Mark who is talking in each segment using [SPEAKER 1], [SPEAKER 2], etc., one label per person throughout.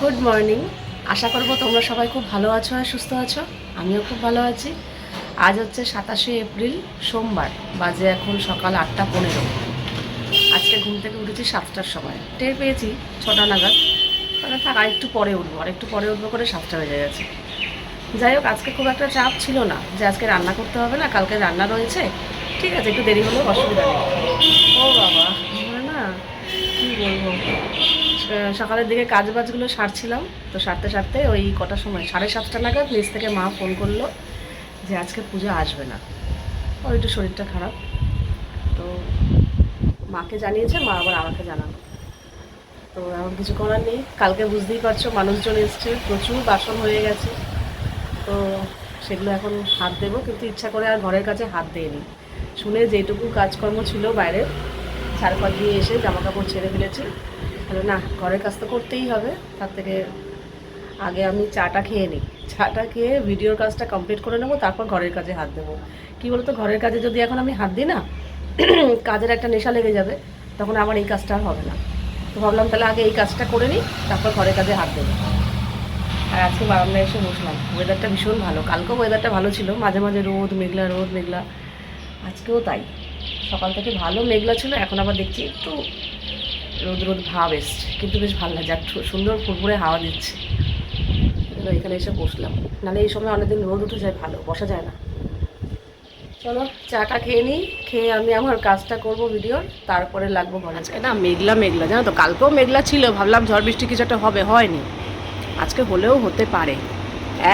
[SPEAKER 1] Good morning. আশা করব তোমরা সবাই খুব ভালো আছো আর সুস্থ আছো। আমিও খুব ভালো আছি। আজ হচ্ছে 27শে এপ্রিল, সোমবার। বাজে এখন সকাল 8টা 15। আজকে ঘুম থেকে উঠেছি 7টার সময়, টের পেয়েছি 6টা নাগাদ। মানে থাক, আরেকটু পরে উঠবো, করে 7টা বেজে গেছে। যাই হোক, আজকে খুব একটা চাপ ছিল না যে আজকে রান্না করতে হবে না, কালকে রান্না রয়েছে, ঠিক আছে, একটু দেরি হলেও অসুবিধা নেই। ও বাবা, মানে না কী বলবো, সকালের দিকে কাজবাজগুলো সারছিলাম, তো সারতে সারতে ওই কটার সময় 7:30 নাগাদ নিচ থেকে মা ফোন করলো যে আজকে পূজা আসবে না, ওর একটু শরীরটা খারাপ। তো মাকে জানিয়েছে, মা আবার আমাকে জানালো। তো এমন কিছু করার নেই, কালকে বুঝতেই পারছো মানুষজন এসছে, প্রচুর বাসন হয়ে গেছে। তো সেগুলো এখন হাত দেবো, কিন্তু ইচ্ছা করে আর ঘরের কাছে হাত দিইনি। শুনে যেটুকু কাজকর্ম ছিল বাইরের, চারপাশ দিয়ে এসে জামা কাপড় ছেড়ে ফেলেছি। তাহলে না, ঘরের কাজ তো করতেই হবে, তার থেকে আগে আমি চাটা খেয়ে নিই। চাটা খেয়ে ভিডিওর কাজটা কমপ্লিট করে নেবো, তারপর ঘরের কাজে হাত দেবো। কী বলতো, ঘরের কাজে যদি এখন আমি হাত দিই না, কাজের একটা নেশা লেগে যাবে, তখন আমার এই কাজটা আর হবে না। তো ভাবলাম তাহলে আগে এই কাজটা করে নিই, তারপর ঘরের কাজে হাত দেবো। আর আজকে বারান্দায় এসে বসলাম, ওয়েদারটা ভীষণ ভালো। কালকেও ওয়েদারটা ভালো ছিল, মাঝে মাঝে রোদ মেঘলা। আজকেও তাই, সকাল থেকে ভালো মেঘলা ছিল, এখন আবার দেখছি একটু রোদ ভাব এসছে, কিন্তু বেশ ভালো লাগছে, আর সুন্দর ফুরফুরে হাওয়া দিচ্ছে। এখানে এসে বসলাম, নাহলে এই সময় অনেকদিন রোদ উঠে যায়, ভালো বসা যায় না। চলো চাটা খেয়ে নিই, খেয়ে আমি আমার কাজটা করব ভিডিওর, তারপরে লাগবো ঘরে। আজকে না মেঘলা জানো তো, কালকেও মেঘলা ছিল, ভাবলাম ঝড় বৃষ্টি কিছু একটা হবে, হয়নি। আজকে হলেও হতে পারে,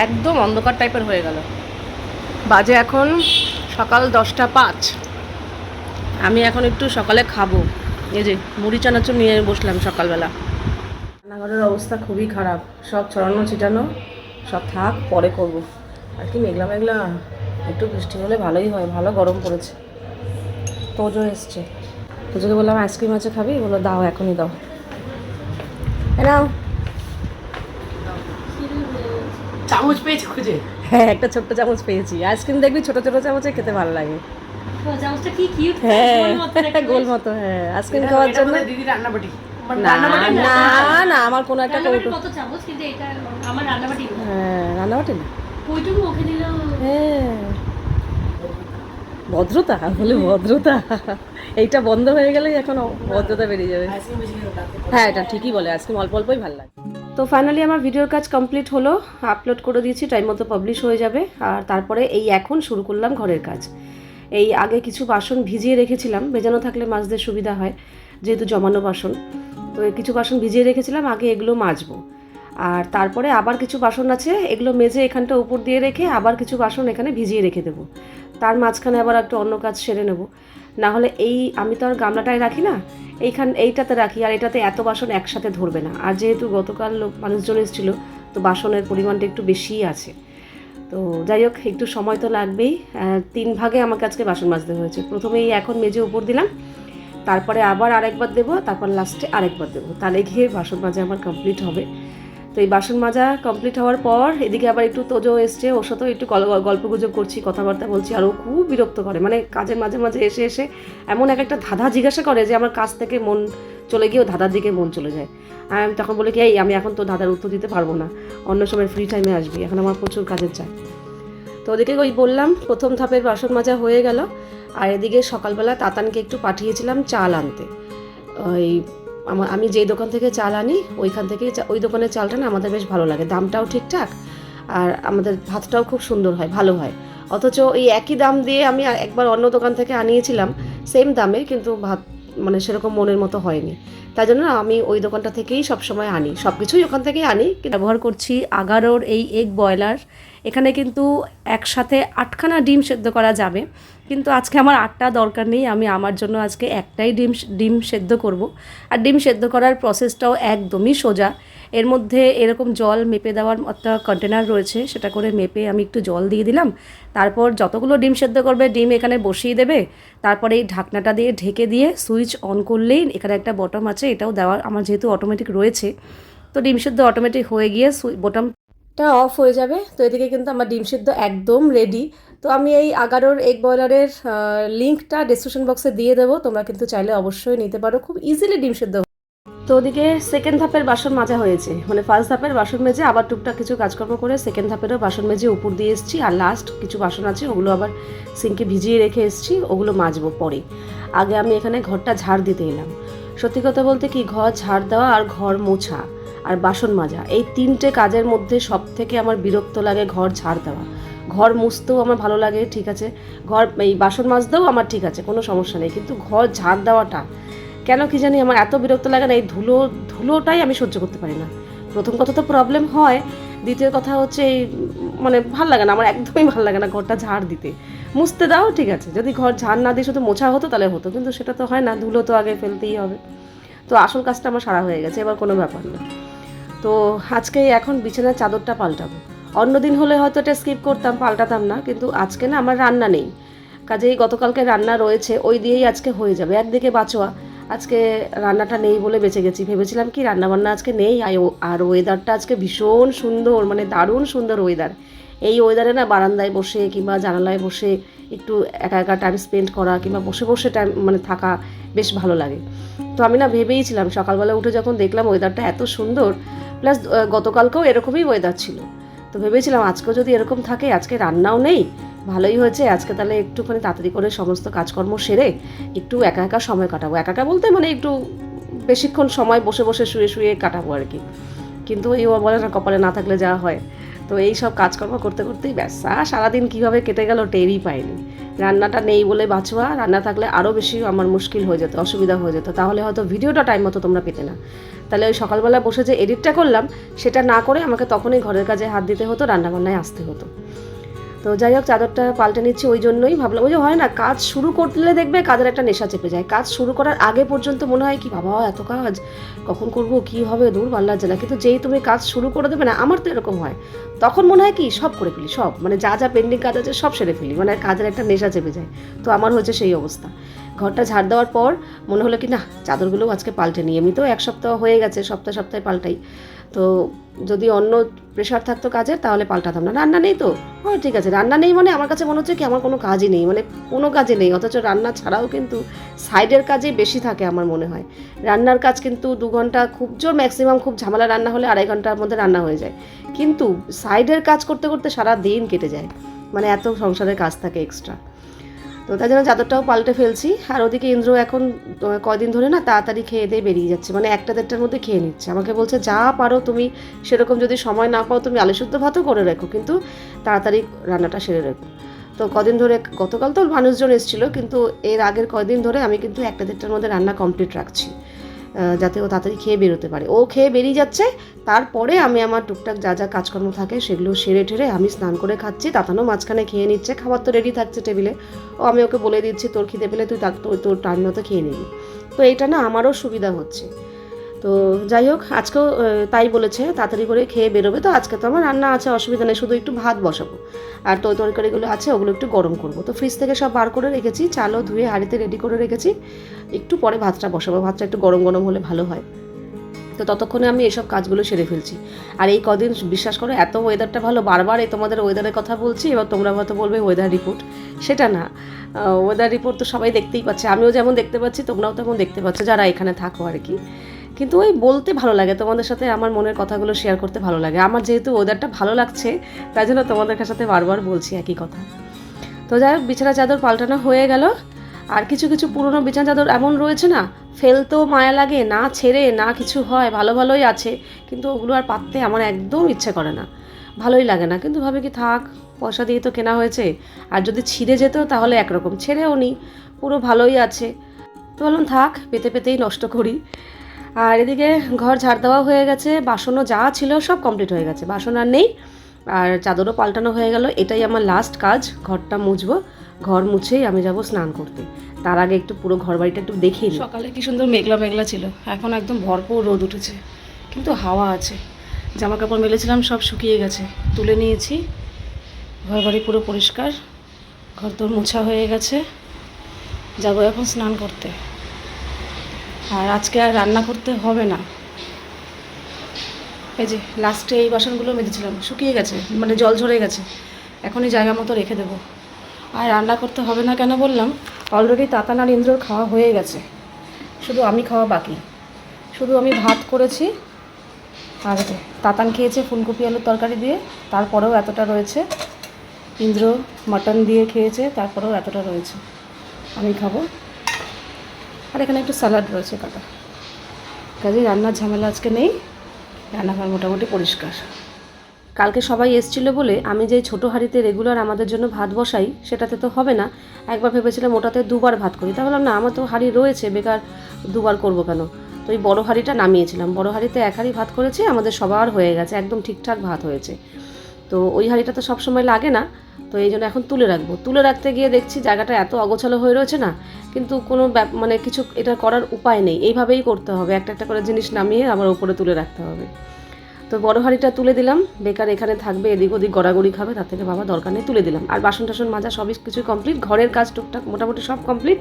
[SPEAKER 1] একদম অন্ধকার টাইপের হয়ে গেল। বাজে এখন সকাল 10টা 5। আমি এখন একটু সকালে খাবো, এই যে মুড়ি চানাচুর নিয়ে বসলাম সকালবেলা। রান্নাঘরের অবস্থা খুবই খারাপ, সব ছড়ানো ছিটানো, সব থাক পরে করব। আর কি মেঘলা, একটু বৃষ্টি হলে ভালোই হয়, ভালো গরম পড়েছে। তোজো এসছে, তোজোকে বললাম আইসক্রিম আছে খাবি, বললো দাও এখনই দাও। নাও, চামচ পেয়েছি খুঁজে। হ্যাঁ, একটা ছোট্ট চামচ পেয়েছি। আইসক্রিম দেখবি ছোট ছোট চামচে খেতে ভালো লাগে।
[SPEAKER 2] চামচটা কি কিউট,
[SPEAKER 1] হ্যাঁ, গোল মতো। হ্যাঁ, আইসক্রিম খাওয়ার জন্য।
[SPEAKER 2] দিদি রান্নাবাটি
[SPEAKER 1] না না, আমার কোনো একটা কৌটো।
[SPEAKER 2] কত চামচ, কিন্তু এটা আমার রান্নাবাটি।
[SPEAKER 1] হ্যাঁ, রান্নাবাটি না,
[SPEAKER 2] ওইটুকু মুখে দিলেও।
[SPEAKER 1] হ্যাঁ, ভদ্রতা বলে ভদ্রতা। এইটা বন্ধ হয়ে গেলেই এখন ভদ্রতা বেরিয়ে যাবে। হ্যাঁ, এটা ঠিকই বলে, আইসক্রিম অল্প অল্পই ভালো লাগে। তো ফাইনালি আমার ভিডিওর কাজ কমপ্লিট হলো, আপলোড করে দিয়েছি, টাইম মতো পাবলিশ হয়ে যাবে। আর তারপরে এই এখন শুরু করলাম ঘরের কাজ। এই আগে কিছু বাসন ভিজিয়ে রেখেছিলাম, ভেজানো থাকলে মাজতে সুবিধা হয়, যেহেতু জমানো বাসন। তো কিছু বাসন ভিজিয়ে রেখেছিলাম, আগে এগুলো মাজবো। আর তারপরে আবার কিছু বাসন আছে, এগুলো মেজে এখানটা উপর দিয়ে রেখে আবার কিছু বাসন এখানে ভিজিয়ে রেখে দেবো। তার মাঝখানে আবার একটু অন্য কাজ সেরে নেব। না হলে এই আমি তো আর গামলাটায় রাখি না, এইটাতে রাখি, আর এটাতে এত বাসন একসাথে ধরবে না। আর যেহেতু গতকাল মানুষজন এসেছিলো, তো বাসনের পরিমাণটা একটু বেশিই আছে। তো যাই হোক, একটু সময় তো লাগবেই। 3 ভাগে আমাকে আজকে বাসন মাজতে হয়েছে। প্রথমেই এখন মেজে উপর দিলাম, তারপরে আবার আরেকবার দেবো, তারপর লাস্টে আরেকবার দেবো, তাহলে গিয়ে বাসন মাজা আমার কমপ্লিট হবে। তো এই বাসন মাজা কমপ্লিট হওয়ার পর এদিকে আবার একটু তোজো এসছে, ওর সাথেও একটু গল্পগুজব করছি, কথাবার্তা বলছি। আর ও খুব বিরক্ত করে, মানে কাজের মাঝে মাঝে এসে এসে এমন একটা ধাঁধা জিজ্ঞাসা করে যে আমার কাজ থেকে মন চলে গিয়েও ধাঁধার দিকে মন চলে যায়। আমি তখন বলি কি, আমি এখন তো ধাঁধার উত্তর দিতে পারবো না, অন্য সময় ফ্রি টাইমে আসবি, এখন আমার প্রচুর কাজের চাই। তো ওদিকে ওই বললাম প্রথম ধাপের বাসন মাজা হয়ে গেল। আর এদিকে সকালবেলা তাতানকে একটু পাঠিয়েছিলাম চাল আনতে। ওই আমি যেই দোকান থেকে চাল আনি, ওইখান থেকে ওই দোকানের চালটা না আমাদের বেশ ভালো লাগে, দামটাও ঠিকঠাক, আর আমাদের ভাতটাও খুব সুন্দর হয়, ভালো হয়। অথচ এই একই দাম দিয়ে আমি একবার অন্য দোকান থেকে আনিয়েছিলাম, সেম দামে, কিন্তু ভাত মানে সেরকম মনের মতো হয়নি। তাই জন্য আমি ওই দোকানটা থেকেই সবসময় আনি, সব কিছুই ওখান থেকেই আনি। ব্যবহার করছি আগারোর এই এগ বয়লার। এখানে কিন্তু একসাথে 8খানা ডিম সেদ্ধ করা যাবে, কিন্তু আজকে আমার 8টা দরকার নেই, আমি আমার জন্য আজকে একটাই ডিম সেদ্ধ করব। আর ডিম সেদ্ধ করার প্রসেসটাও একদমই সোজা। এর মধ্যে এরকম জল মেপে দেওয়ার একটা কন্টেনার রয়েছে, সেটা করে মেপে আমি একটু জল দিয়ে দিলাম। তারপর যতগুলো ডিম সেদ্ধ করবে ডিম এখানে বসিয়ে দেবে, তারপরে এই ঢাকনাটা দিয়ে ঢেকে দিয়ে সুইচ অন করলেই, এখানে একটা বটম আছে, এটাও দেওয়ার আমার যেহেতু অটোমেটিক রয়েছে, তো ডিম সেদ্ধ অটোমেটিক হয়ে গিয়ে বটমটা অফ হয়ে যাবে। তো এদিকে কিন্তু আমার ডিম সেদ্ধ একদম রেডি। তো আমি এই আগারোর এগ বয়লারের লিঙ্কটা ডিসক্রিপশন বক্সে দিয়ে দেবো, তোমরা কিন্তু চাইলে অবশ্যই নিতে পারো, খুব ইজিলি ডিম সেদ্ধ। তো ওদিকে সেকেন্ড ধাপের বাসন মাজা হয়েছে, মানে ফার্স্ট ধাপের বাসন মেজে আবার টুকটাক কিছু কাজকর্ম করে সেকেন্ড ধাপেরও বাসন মেজে উপর দিয়ে এসেছি। আর লাস্ট কিছু বাসন আছে ওগুলো আবার সিঙ্কে ভিজিয়ে রেখে এসেছি, ওগুলো মাজবো পরে। আগে আমি এখানে ঘরটা ঝাড় দিতে এলাম। সত্যি কথা বলতে কি, ঘর ঝাড় দেওয়া আর ঘর মোছা আর বাসন মাজা, এই তিনটে কাজের মধ্যে সব থেকে আমার বিরক্ত লাগে ঘর ঝাড় দেওয়া। ঘর মুছতেও আমার ভালো লাগে, ঠিক আছে, ঘর এই বাসন মাজতেও আমার ঠিক আছে, কোনো সমস্যা নেই, কিন্তু ঘর ঝাড় দেওয়াটা কেন কি জানি আমার এত বিরক্ত লাগে না। এই ধুলোটাই আমি সহ্য করতে পারি না। প্রথম কথা তো প্রবলেম হয়, দ্বিতীয় কথা হচ্ছে এই মানে ভাল লাগে না, আমার একদমই ভাল লাগে না ঘরটা ঝাড় দিতে। মুছতে দাও ঠিক আছে, যদি ঘর ঝাড় না দিয়ে শুধু মোছা হতো তাহলে হতো, কিন্তু সেটা তো হয় না, ধুলো তো আগে ফেলতেই হবে। তো আসল কাজটা আমার সারা হয়ে গেছে, এবার কোনো ব্যাপার না। তো আজকে এখন বিছানার চাদরটা পাল্টাবো। অন্যদিন হলে হয়তো এটা স্কিপ করতাম, পাল্টাতাম না, কিন্তু আজকে না আমার রান্না নেই, কাজেই গতকালকে রান্না রয়েছে, ওই দিয়েই আজকে হয়ে যাবে। একদিকে বাঁচোয়া, আজকে রান্নাটা নেই বলে বেঁচে গেছি। ভেবেছিলাম কি রান্নাবান্না আজকে নেই, আর ওয়েদারটা আজকে ভীষণ সুন্দর, মানে দারুণ সুন্দর ওয়েদার। এই ওয়েদারে না বারান্দায় বসে কিংবা জানালায় বসে একটু একা একা টাইম স্পেন্ড করা কিংবা বসে বসে টাইম মানে থাকা বেশ ভালো লাগে। তো আমি না ভেবেইছিলাম সকালবেলা উঠে যখন দেখলাম ওয়েদারটা এত সুন্দর, প্লাস গতকালকেও এরকমই ওয়েদার ছিল, তো ভেবেছিলাম আজকেও যদি এরকম থাকে, আজকে রান্নাও নেই, ভালোই হয়েছে, আজকে তাহলে একটুখানি তাড়াতাড়ি করে সমস্ত কাজকর্ম সেরে একটু একা একা সময় কাটাবো। একা একা বলতে মানে একটু বেশিক্ষণ সময় বসে বসে শুয়ে শুয়ে কাটাবো আর কি। কিন্তু এই বলে না, কপালে না থাকলে যা হয়। তো এই সব কাজকর্ম করতে করতেই ব্যাস সারাদিন কীভাবে কেটে গেল টেরই পাইনি। রান্নাটা নেই বলে বাঁচোয়া, রান্না থাকলে আরও বেশি আমার মুশকিল হয়ে যেত, অসুবিধা হয়ে যেত, তাহলে হয়তো ভিডিওটা টাইম মতো তোমরা পেতে না। তাহলে ওই সকালবেলা বসে যে এডিটটা করলাম সেটা না করে আমাকে তখনই ঘরের কাজে হাত দিতে হতো, রান্নাবান্নায় আসতে হতো। তো যাই হোক, চাদরটা পাল্টে নিচ্ছি, ওই জন্যই ভাবলাম, ওই যে হয় না কাজ শুরু করলে দেখবে কাজের একটা নেশা চেপে যায়। কাজ শুরু করার আগে পর্যন্ত মনে হয় কি বাবা এত কাজ কখন করব, কি হবে, দূর ভালো লাগছে না, কিন্তু যেই তুমি কাজ শুরু করে দেবে না, আমার তো এরকম হয়, তখন মনে হয় কি সব করে ফেলি, সব মানে যা যা পেন্ডিং কাজ আছে সব সেরে ফেলি, মানে কাজের একটা নেশা চেপে যায়। তো আমার হচ্ছে সেই অবস্থা। ঘরটা ঝাড় দেওয়ার পর মনে হলো কি না চাদরগুলোও আজকে পাল্টে নিই। এমনি তো এক সপ্তাহ হয়ে গেছে, সপ্তাহে সপ্তাহে পাল্টাই। তো যদি অন্য প্রেশার থাকতো কাজের তাহলে পাল্টাতাম না। রান্না নেই তো হ্যাঁ ঠিক আছে, রান্না নেই মানে আমার কাছে মনে হচ্ছে কি আমার কোনো কাজই নেই, মানে কোনো কাজে নেই, অথচ রান্না ছাড়াও কিন্তু সাইডের কাজেই বেশি থাকে আমার মনে হয়। রান্নার কাজ কিন্তু 2 ঘন্টা খুব জোর, ম্যাক্সিমাম খুব ঝামেলা রান্না হলে 2.5 ঘন্টার মধ্যে রান্না হয়ে যায়, কিন্তু সাইডের কাজ করতে করতে সারা দিন কেটে যায়, মানে এত সংসারের কাজ থাকে এক্সট্রা। তো তাই জন্য চাদরটাও পাল্টে ফেলছি। আর ওদিকে ইন্দ্র এখন কয়দিন ধরে না তাড়াতাড়ি খেয়ে দিয়ে বেরিয়ে যাচ্ছে, মানে 1টা-1.5টার মধ্যে খেয়ে নিচ্ছে। আমাকে বলছে যা পারো তুমি, সেরকম যদি সময় না পাও তুমি আলু শুদ্ধ ভাতও করে রেখো, কিন্তু তাড়াতাড়ি রান্নাটা সেরে রেখো। তো কদিন ধরে, গতকাল তো মানুষজন এসেছিলো, কিন্তু এর আগের কয়দিন ধরে আমি কিন্তু 1টা-1.5টার মধ্যে রান্না কমপ্লিট রাখছি, যাতে ও তাড়াতাড়ি খেয়ে বেরোতে পারে। ও খেয়ে বেরিয়ে যাচ্ছে, তারপরে আমি আমার টুকটাক যা যা কাজকর্ম থাকে সেগুলো সেরে ঠেরে আমি স্নান করে খাচ্ছি। তাতানো মাঝখানে খেয়ে নিচ্ছে, খাবার তো রেডি থাকছে টেবিলে, ও আমি ওকে বলে দিচ্ছি তোর খিদে পেলে তুই তোর টাইম মতো খেয়ে নিবি। তো এইটা না আমারও সুবিধা হচ্ছে। তো যাই হোক, আজকেও তাই বলেছে তাড়াতাড়ি করে খেয়ে বেরোবে। তো আজকে তো আমার রান্না আছে, অসুবিধা নেই, শুধু একটু ভাত বসাবো আর তরকারিগুলো আছে ওগুলো একটু গরম করবো। তো ফ্রিজ থেকে সব বার করে রেখেছি, চালও ধুয়ে হাঁড়িতে রেডি করে রেখেছি, একটু পরে ভাতটা বসাবো, ভাতটা একটু গরম গরম হলে ভালো হয়। তো ততক্ষণে আমি এসব কাজগুলো সেরে ফেলছি। আর এই কদিন বিশ্বাস করো এত ওয়েদারটা ভালো, বারবার এই তোমাদের ওয়েদারের কথা বলছি, এবার তোমরা হয়তো বলবে ওয়েদার রিপোর্ট, সেটা না, ওয়েদার রিপোর্ট তো সবাই দেখতেই পাচ্ছে, আমিও যেমন দেখতে পাচ্ছি তোমরাও তেমন দেখতে পাচ্ছ যারা এখানে থাকো আর কি। কিন্তু ওই বলতে ভালো লাগে, তোমাদের সাথে আমার মনের কথাগুলো শেয়ার করতে ভালো লাগে। আমার যেহেতু ওয়েদারটা ভালো লাগছে তাই জন্য তোমাদের সাথে বারবার বলছি একই কথা। তো যাই হোক, বিছানা চাদর পাল্টানো হয়ে গেল। আর কিছু কিছু পুরনো বিছানা চাদর এমন রয়েছে না, ফেলতেও মায়া লাগে, না ছেড়ে না কিছু হয়, ভালো ভালোই আছে, কিন্তু ওগুলো আর পাততে আমার একদম ইচ্ছে করে না, ভালোই লাগে না। কিন্তু ভাবে কি থাক, পয়সা দিয়ে তো কেনা হয়েছে, আর যদি ছিঁড়ে যেত তাহলে একরকম, ছেড়েও নি, পুরো ভালোই আছে। তো বললাম থাক, পেতে পেতেই নষ্ট করি। আর এদিকে ঘর ঝাড় দেওয়া হয়ে গেছে, বাসনও যা ছিল সব কমপ্লিট হয়ে গেছে, বাসন আর নেই, আর চাদরও পাল্টানো হয়ে গেল। এটাই আমার লাস্ট কাজ, ঘরটা মুছবো, ঘর মুছেই আমি যাব স্নান করতে। তার আগে একটু পুরো ঘর বাড়িটা একটু দেখেই নিই। সকালে কি সুন্দর মেঘলা মেঘলা ছিল, এখন একদম ভরপুর রোদ উঠেছে, কিন্তু হাওয়া আছে। জামা কাপড় মেলেছিলাম সব শুকিয়ে গেছে, তুলে নিয়েছি, ঘর বাড়ি পুরো পরিষ্কার, ঘর তোর মোছা হয়ে গেছে, যাবো এখন স্নান করতে। আর আজকে আর রান্না করতে হবে না, এই যে লাস্টে এই বাসনগুলো মেজেছিলাম, শুকিয়ে গেছে, মানে জল ঝরে গেছে, এখনই জায়গা মতো রেখে দেবো। আর রান্না করতে হবে না কেন বললাম, অলরেডি তাতান আর ইন্দ্রর খাওয়া হয়ে গেছে, শুধু আমি খাওয়া বাকি। শুধু আমি ভাত করেছি, আর তাতান খেয়েছে ফুলকপি আলুর তরকারি দিয়ে, তারপরেও এতটা রয়েছে। ইন্দ্র মাটন দিয়ে খেয়েছে, তারপরেও এতটা রয়েছে। আমি খাবো। আর এখানে একটু স্যালাড রয়েছে কাটা। কাজেই রান্নার ঝামেলা আজকে নেই, রান্নাঘর মোটামুটি পরিষ্কার। কালকে সবাই এসেছিলো বলে আমি যেই ছোটো হাঁড়িতে রেগুলার আমাদের জন্য ভাত বসাই সেটাতে তো হবে না। একবার ভেবেছিলাম ওটাতে দুবার ভাত করি, তা বললাম না, আমার তো হাঁড়ি রয়েছে, বেকার দুবার করবো কেন। তো এই বড়ো হাঁড়িটা নামিয়েছিলাম, বড়ো হাঁড়িতে এক হাঁড়ি ভাত করেছি, আমাদের সবার হয়ে গেছে, একদম ঠিকঠাক ভাত হয়েছে। তো ওই হাঁড়িটা তো সবসময় লাগে না, তো এই জন্য এখন তুলে রাখবো। তুলে রাখতে গিয়ে দেখছি জায়গাটা এত অগোছালো হয়ে রয়েছে না, কিন্তু কোনো মানে কিছু এটা করার উপায় নেই, এইভাবেই করতে হবে, একটা একটা করে জিনিস নামিয়ে আবার উপরে তুলে রাখতে হবে। তো বড় হাঁড়িটা তুলে দিলাম, বেকার এখানে থাকবে, এদিক ওদিক গড়াগড়ি খাবে, তার থেকে বাবা দরকার নেই, তুলে দিলাম। আর বাসন টাসন মাজা সবই কিছু কমপ্লিট, ঘরের কাজ টুকটাক মোটামুটি সব কমপ্লিট।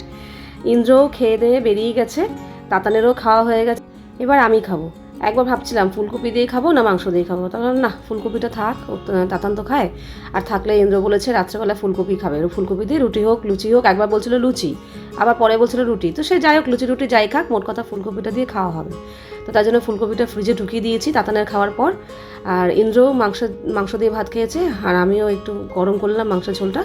[SPEAKER 1] ইন্দ্রও খেয়ে দিয়ে বেরিয়ে গেছে, তাতানেরও খাওয়া হয়ে গেছে, এবার আমি খাবো। একবার ভাবছিলাম ফুলকপি দিয়ে খাবো না মাংস দিয়ে খাবো, তখন না, ফুলকপিটা থাক, তাতান তো খায়। আর থাকলে ইন্দ্র বলেছে রাত্রেবেলা ফুলকপি খাবে, ফুলকপি দিয়ে রুটি হোক লুচি হোক, একবার বলছিল লুচি, আবার পরে বলছিল রুটি, তো সে যাই হোক, লুচি রুটি যাই খাক, মোট কথা ফুলকপিটা দিয়ে খাওয়া হবে। তো তার জন্য ফুলকপিটা ফ্রিজে ঢুকিয়ে দিয়েছি তাতানের খাওয়ার পর। আর ইন্দ্রও মাংস দিয়ে ভাত খেয়েছে, আর আমিও একটু গরম করলাম মাংস ঝোলটা,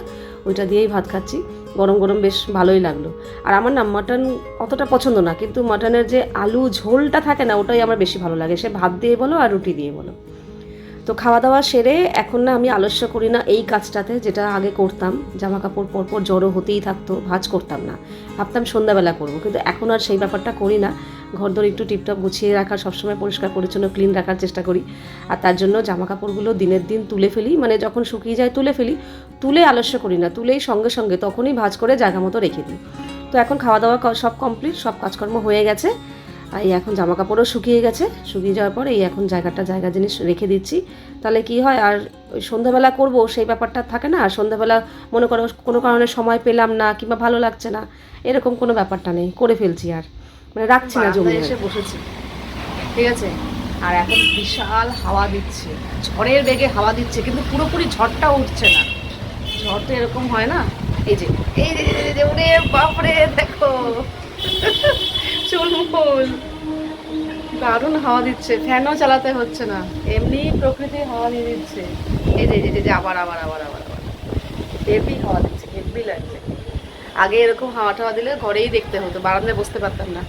[SPEAKER 1] ওইটা দিয়েই ভাত খাচ্ছি। গরম গরম বেশ ভালোই লাগলো। আর আমার না মাটন অতটা পছন্দ না, কিন্তু মাটনের যে আলু ঝোলটা থাকে না, ওটাই আমার বেশি ভালো লাগে, সে ভাত দিয়ে বলো আর রুটি দিয়ে বলো। তো খাওয়া দাওয়া সেরে এখন না আমি আলস্য করি না এই কাজটাতে, যেটা আগে করতাম, জামা কাপড় পরপর জড়ো হতেই থাকতো, ভাঁজ করতাম না, ভাবতাম সন্ধ্যাবেলা করবো, কিন্তু এখন আর সেই ব্যাপারটা করি না। ঘরদোর একটু টিপটপ গুছিয়ে রাখার, সবসময় পরিষ্কার পরিচ্ছন্ন ক্লিন রাখার চেষ্টা করি। আর তার জন্য জামা কাপড়গুলো দিনের দিন তুলে ফেলি, মানে যখন শুকিয়ে যায় তুলে ফেলি, তুলে আলস্য করি না, তুলেই সঙ্গে সঙ্গে তখনই ভাঁজ করে জায়গা মতো রেখে দিই। তো এখন খাওয়া দাওয়া সব কমপ্লিট, সব কাজকর্ম হয়ে গেছে, আর এখন জামা কাপড়ও শুকিয়ে গেছে, শুকিয়ে যাওয়ার পর এই এখন জায়গা জিনিস রেখে দিচ্ছি। তাহলে কি হয়, আর ওই সন্ধ্যাবেলা করবো সেই ব্যাপারটা থাকে না, আর সন্ধ্যাবেলা মনে করো কোনো কারণে সময় পেলাম না কিংবা ভালো লাগছে না, এরকম কোনো ব্যাপারটা নেই, করে ফেলছি, আর মানে রাখছি না জমি। এসে বসেছি, ঠিক আছে, আর এখন বিশাল হাওয়া দিচ্ছে, ঝড়ের বেগে হাওয়া দিচ্ছে, কিন্তু পুরোপুরি ঝড়টা উঠছে না। ঝড় তো এরকম হয় না, এই যে ওরে বাপরে দেখো চুলমুল, দারুণ হাওয়া দিচ্ছে, ফ্যানও চালাতে হচ্ছে না, এমনি প্রকৃতি হাওয়া দিয়ে দিচ্ছে। এই যে আবার হেভি হাওয়া দিচ্ছে, হেভি লাগছে। আগে এরকম হাওয়া টাওয়া দিলে ঘরেই দেখতে হতো, বারান্দায় বসতে পারতাম না,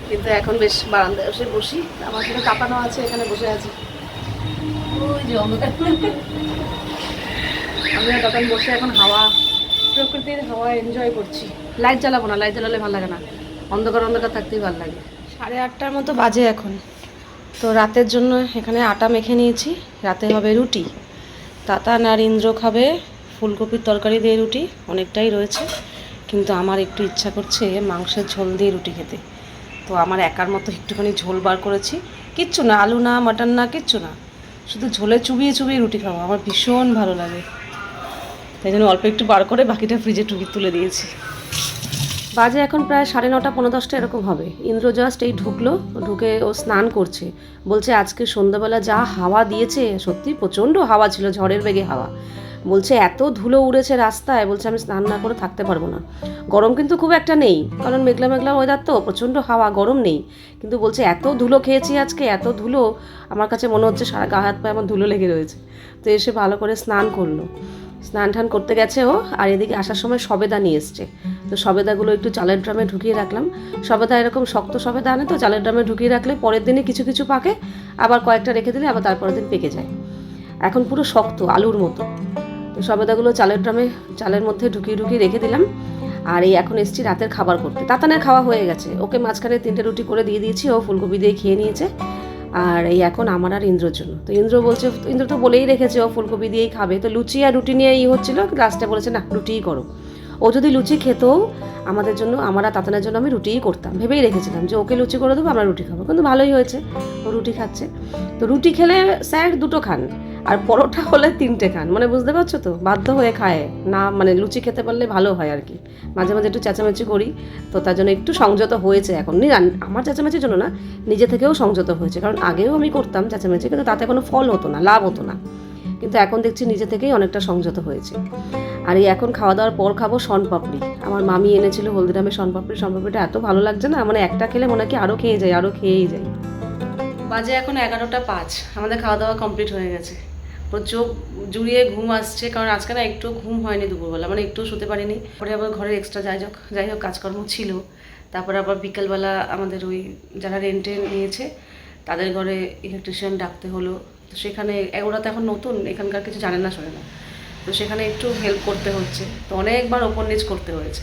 [SPEAKER 1] কিন্তু এখন বেশ বারান্দায় এসে বসি। আমার সাথে কাঁপানো আছে, এখানে বসে আছি, ওই যে অন্ধকার, আমি তখন বসে এখন হাওয়া, প্রকৃতির হাওয়া এনজয় করছি। লাইট জ্বালাবো না, লাইট জ্বালালে ভালো লাগে না, অন্ধকার থাকতেই ভালো লাগে। 8:30 মতো বাজে এখন। তো রাতের জন্য এখানে আটা মেখে নিয়েছি, রাতে হবে রুটি। তাতান আর ইন্দ্র খাবে ফুলকপির তরকারি দিয়ে রুটি, অনেকটাই রয়েছে, কিন্তু আমার একটু ইচ্ছা করছে মাংসের ঝোল দিয়ে রুটি খেতে। তো আমার একার মতো একটুখানি ঝোল বার করেছি, কিচ্ছু না, আলু না মাটন না কিচ্ছু না, শুধু ঝোলে চুবিয়ে রুটি খাবো, আমার ভীষণ ভালো লাগে, তাই জন্য অল্প একটু বার করে বাকিটা ফ্রিজে তুলে দিয়েছি। বাজে এখন প্রায় 9:30 10:30 এরকম হবে। ইন্দ্র জাস্ট এই ঢুকে ও স্নান করছে, বলছে আজকে সন্ধ্যাবেলা যা হাওয়া দিয়েছে, সত্যি প্রচণ্ড হাওয়া ছিল, ঝড়ের বেগে হাওয়া, বলছে এত ধুলো উড়েছে রাস্তায়, বলছে আমি স্নান না করে থাকতে পারবো না। গরম কিন্তু খুব একটা নেই, কারণ মেঘলা ওয়েদার তো, প্রচণ্ড হাওয়া, গরম নেই, কিন্তু বলছে এত ধুলো খেয়েছি আজকে, এত ধুলো, আমার কাছে মনে হচ্ছে সারা গা হাত পায়ে আমার ধুলো লেগে রয়েছে। তো এসে ভালো করে স্নান করলো, স্নান টান করতে গেছে ও, আর এদিকে আসার সময় সবেদা নিয়ে এসছে। তো সবেদাগুলো একটু চালের ড্রামে ঢুকিয়ে রাখলাম, সবেদা এরকম শক্ত সবেদা আনে তো, চালের ড্রামে ঢুকিয়ে রাখলে পরের দিনে কিছু কিছু পাকে, আবার কয়েকটা রেখে দিলে আবার তারপরের দিন পেকে যায়, এখন পুরো শক্ত আলুর মতো। তো সবেদাগুলো চালের মধ্যে ঢুকিয়ে রেখে দিলাম। আর এই এখন এসছি রাতের খাবার করতে। তাতানের খাওয়া হয়ে গেছে, ওকে মাঝখানে 3টে রুটি করে দিয়ে দিয়েছি, ও ফুলকপি দিয়ে খেয়ে নিয়েছে। আর এই এখন আমার আর ইন্দ্রর জন্য, তো ইন্দ্র তো বলেই রেখেছে ও ফুলকপি দিয়েই খাবে। তো লুচি আর রুটি নিয়ে হচ্ছিল, লাস্টে বলেছে না রুটিই করো। ও যদি লুচি খেতেও আমাদের জন্য, আমার আর তাতানের জন্য আমি রুটিই করতাম, ভেবেই রেখেছিলাম যে ওকে লুচি করে দেবো, আমরা রুটি খাবো, কিন্তু ভালোই হয়েছে, ও রুটি খাচ্ছে। তো রুটি খেলে স্যার 2টো খান, আর পরোটা হলে 3টে খান, মানে বুঝতে পারছো তো, বাধ্য হয়ে খায় না, মানে লুচি খেতে পারলে ভালো হয় আর কি। মাঝে মাঝে একটু চেঁচামেচি করি, তো তার জন্য একটু সংযত হয়েছে এখন, আমার চেঁচামেচির জন্য না, নিজে থেকেও সংযত হয়েছে, কারণ আগেও আমি করতাম চেঁচামেচি, কিন্তু তাতে কোনো ফল হতো না, লাভ হতো না, কিন্তু এখন দেখছি নিজে থেকেই অনেকটা সংযত হয়েছে। আর এই এখন খাওয়া দাওয়ার পর খাবো শনপাপড়ি। আমার মামি এনেছিল হলদিরামের শনপাপড়িটা এত ভালো লাগছে না, মানে একটা খেলে মনে হয় কি আরও খেয়েই যাই। বাজে এখন 11:05, আমাদের খাওয়া দাওয়া কমপ্লিট হয়ে গেছে। পুরো চোখ জুড়িয়ে ঘুম আসছে, কারণ আজকে না একটু ঘুম হয়নি দুপুরবেলা, মানে একটু শুতে পারিনি। পরে আবার ঘরের এক্সট্রা যাই হোক কাজকর্ম ছিল। তারপরে আবার বিকেলবেলা আমাদের ওই যারা রেন্টে নিয়েছে তাদের ঘরে ইলেকট্রিশিয়ান ডাকতে হলো। তো সেখানে ওরা তো এখন নতুন, এখানকার কিছু জানে না শোনে না, তো সেখানে একটু হেল্প করতে হচ্ছে। তো অনেকবার ওপর নিচ করতে হয়েছে,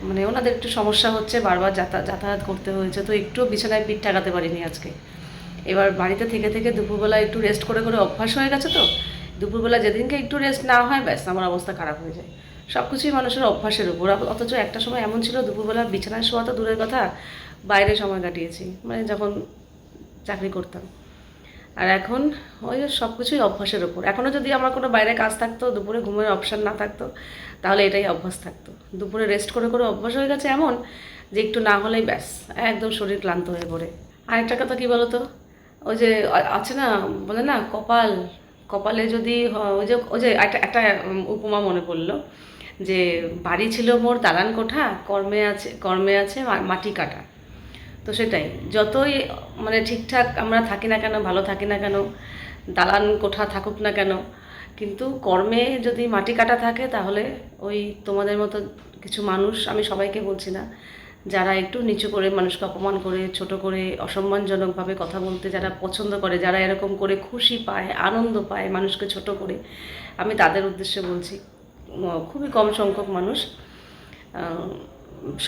[SPEAKER 1] মানে ওনাদের একটু সমস্যা হচ্ছে, বারবার যাতায়াত করতে হয়েছে। তো একটু বিছানায় পিঠ ঠেকাতে পারিনি আজকে। এবার বাড়িতে থেকে থেকে দুপুরবেলা একটু রেস্ট করে অভ্যাস হয়ে গেছে। তো দুপুরবেলা যেদিনকে একটু রেস্ট না হয় ব্যাস আমার অবস্থা খারাপ হয়ে যায়। সব কিছুই মানুষের অভ্যাসের উপর। অথচ একটা সময় এমন ছিল দুপুরবেলা বিছানায় শোয়া তো দূরের কথা, বাইরে সময় কাটিয়েছি, মানে যখন চাকরি করতাম। আর এখন ওই সব কিছুই অভ্যাসের ওপর। এখনও যদি আমার কোনো বাইরে কাজ থাকতো, দুপুরে ঘুমের অপশান না থাকতো, তাহলে এটাই অভ্যাস থাকতো। দুপুরে রেস্ট করে অভ্যাস হয়ে গেছে এমন যে একটু না হলেই ব্যাস একদম শরীর ক্লান্ত হয়ে পড়ে। আরেকটা কথা কী বলো তো, ওই যে আছে না, বলে না কপালে যদি ওই যে একটা উপমা মনে পড়লো, যে বাড়ি ছিল মোর দালান কোঠা, কর্মে আছে মাটি কাটা। তো সেটাই, যতই মানে ঠিকঠাক আমরা থাকি না কেন, ভালো থাকি না কেন, দালান কোঠা থাকুক না কেন, কিন্তু কর্মে যদি মাটি কাটা থাকে, তাহলে ওই তোমাদের মতো কিছু মানুষ, আমি সবাইকে বলছি না, যারা একটু নিচু করে মানুষকে অপমান করে, ছোট করে, অসম্মানজনকভাবে কথা বলতে যারা পছন্দ করে, যারা এরকম করে খুশি পায়, আনন্দ পায় মানুষকে ছোট করে, আমি তাদের উদ্দেশ্যে বলছি। খুবই কম সংখ্যক মানুষ,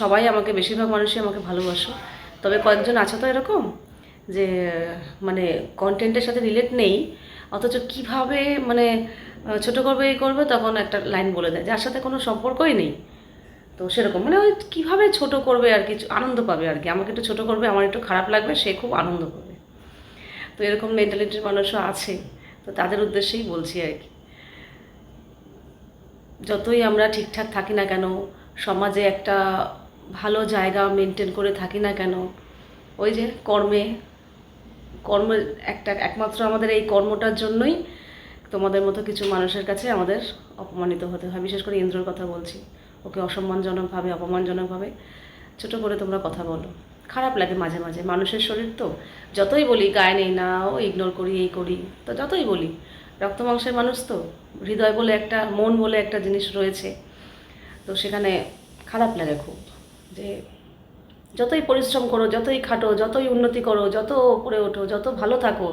[SPEAKER 1] সবাই আমাকে, বেশিরভাগ মানুষই আমাকে ভালোবাসো। তবে কয়েকজন আছে তো এরকম যে মানে কন্টেন্টের সাথে রিলেট নেই, অথচ কিভাবে মানে ছোট করবে এই করবে, তখন একটা লাইন বলে দেয় যার সাথে কোনো সম্পর্কই নেই। তো সেরকম মানে ওই কীভাবে ছোট করবে আর কিছু আনন্দ পাবে আর কি, আমাকে একটু ছোট করবে, আমার একটু খারাপ লাগবে, সে খুব আনন্দ পাবে। তো এরকম মেন্টালিটির মানুষও আছে, তো তাদের উদ্দেশ্যেই বলছি আর কি। যতই আমরা ঠিকঠাক থাকি না কেন, সমাজে একটা ভালো জায়গা মেনটেন করে থাকি না কেন, ওই যে কর্মের একমাত্র আমাদের এই কর্মটার জন্যই তোমাদের মতো কিছু মানুষের কাছে আমাদের অপমানিত হতে হয়। বিশেষ করে ইন্দ্রর কথা বলছি, ওকে অপমানজনকভাবে ছোট করে তোমরা কথা বলো, খারাপ লাগে মাঝে মাঝে। মানুষের শরীর তো, যতই বলি গায়ে নেই না, ও ইগনোর করি, এই করি, তো যতই বলি রক্ত মাংসের মানুষ তো, হৃদয় বলে একটা, মন বলে একটা জিনিস রয়েছে। তো সেখানে খারাপ লাগে খুব, যে যতই পরিশ্রম করো, যতই খাটো, যতই উন্নতি করো, যত উপরে ওঠো, যত ভালো থাকো,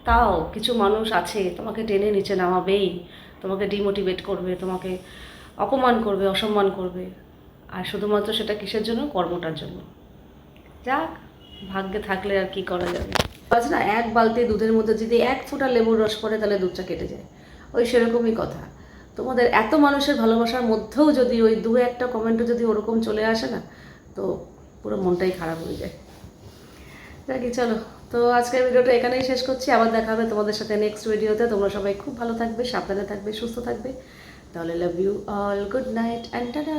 [SPEAKER 1] তাও কিছু মানুষ আছে তোমাকে টেনে নিচে নামাবেই, তোমাকে ডিমোটিভেট করবে, তোমাকে অপমান করবে, অসম্মান করবে। আর শুধুমাত্র সেটা কিসের জন্য? কর্মটার জন্য। যাক, ভাগ্যে থাকলে আর কি করা যাবে। আজ না, এক বালতি দুধের মধ্যে যদি 1 ফোঁটা লেবুর রস পড়ে, তাহলে দুধটা কেটে যায়। ওই সেরকমই কথা, তোমাদের এত মানুষের ভালোবাসার মধ্যেও যদি ওই 2-1টা কমেন্টও যদি ওরকম চলে আসে না, তো পুরো মনটাই খারাপ হয়ে যায়। দেখি চলো, তো আজকের ভিডিওটা এখানেই শেষ করছি। আবার দেখা হবে তোমাদের সাথে নেক্সট ভিডিওতে। তোমরা সবাই খুব ভালো থাকবে, সাবধানে থাকবে, সুস্থ থাকবে। তাহলে love you all, good night and tata.